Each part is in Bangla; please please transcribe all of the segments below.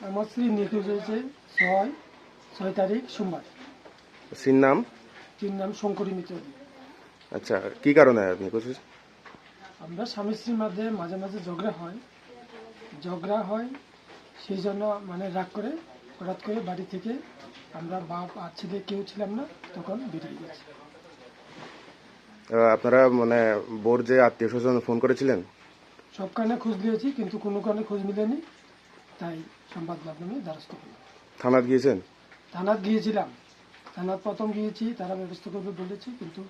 আমার স্ত্রী নিখোঁজ হয়েছে 6 তারিখ সোমবার। স্ত্রীর নাম? তিন নাম শঙ্করী মিত্র। আচ্ছা, কি কারণে নিখোঁজ হয়েছে? আমরা স্বামী স্ত্রীর মধ্যে মাঝে মাঝে ঝগড়া হয় সেই জন্য মানে রাগ করে হঠাৎ করে বাড়ি থেকে আমরা বাপ আর ছেলে কেউ ছিলাম না, তখন বেরিয়ে গেছে। আপনারা মানে বোর যে আত্মীয় স্বজন ফোন করেছিলেন? সব কারণে খোঁজ নিয়েছি কিন্তু কোনো কারণে খোঁজ মিলেনি, তাই সংবাদ মাধ্যমে দ্বারস্থ করলাম। থানায় গিয়েছেন? থানাত গিয়েছিলাম, থানাত প্রথম গিয়েছি, তারা ব্যবস্থা করবে বলেছে, কিন্তু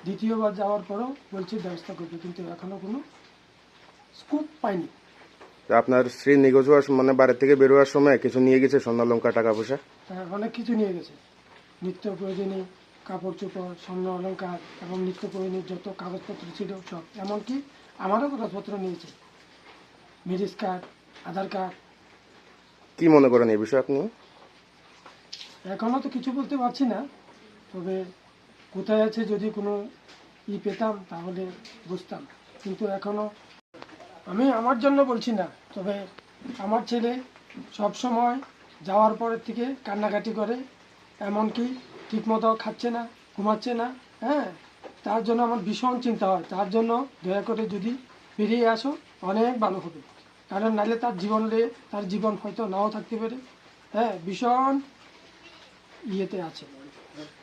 দ্বিতীয়বার যাওয়ার পরও বলছে ব্যবস্থা করবে, কিন্তু এখনো কোনো স্কুপ পাইনি। আপনার স্ত্রী নিখোঁজ হওয়ার মানে বাড়ি থেকে বেরোয়ার সময় কিছু নিয়ে গেছে, স্বর্ণালঙ্কার, টাকা পয়সা? অনেক কিছু নিয়ে গেছে, নিত্য প্রয়োজনীয় কাপড় চোপড়, স্বর্ণ অলঙ্কার এবং নিত্য প্রয়োজনীয় যত কাগজপত্র ছিল সব, এমনকি আমারও কাগজপত্র নিয়েছে, ম্যারেজ কার্ড, আধার কার্ড। কি মনে করেন এই বিষয়ে আপনি? এখনও তো কিছু বলতে পারছি না, তবে কোথায় আছে যদি কোনো পেতাম তাহলে বুঝতাম, কিন্তু এখনও আমি আমার জন্য বলছি না, তবে আমার ছেলে সব সময় যাওয়ার পরের থেকে কান্নাকাটি করে, এমনকি ঠিকমতো খাচ্ছে না, ঘুমাচ্ছে না। হ্যাঁ, তার জন্য আমার ভীষণ চিন্তা হয়, তার জন্য দয়া করে যদি বেরিয়ে আসো অনেক ভালো হবে, কারণ নাহলে তার জীবন হয়তো নাও থাকতে পারে। হ্যাঁ, ভীষণ ইয়েতে আছে,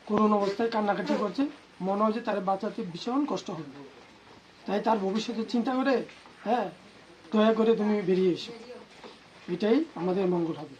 করুণ অবস্থায় কান্নাকাটি করছে, মনে হয় যে তার বাঁচাতে ভীষণ কষ্ট হবে, তাই তার ভবিষ্যতের চিন্তা করে হ্যাঁ দয়া করে তুমি বেরিয়ে এসো, এটাই আমাদের মঙ্গল হবে।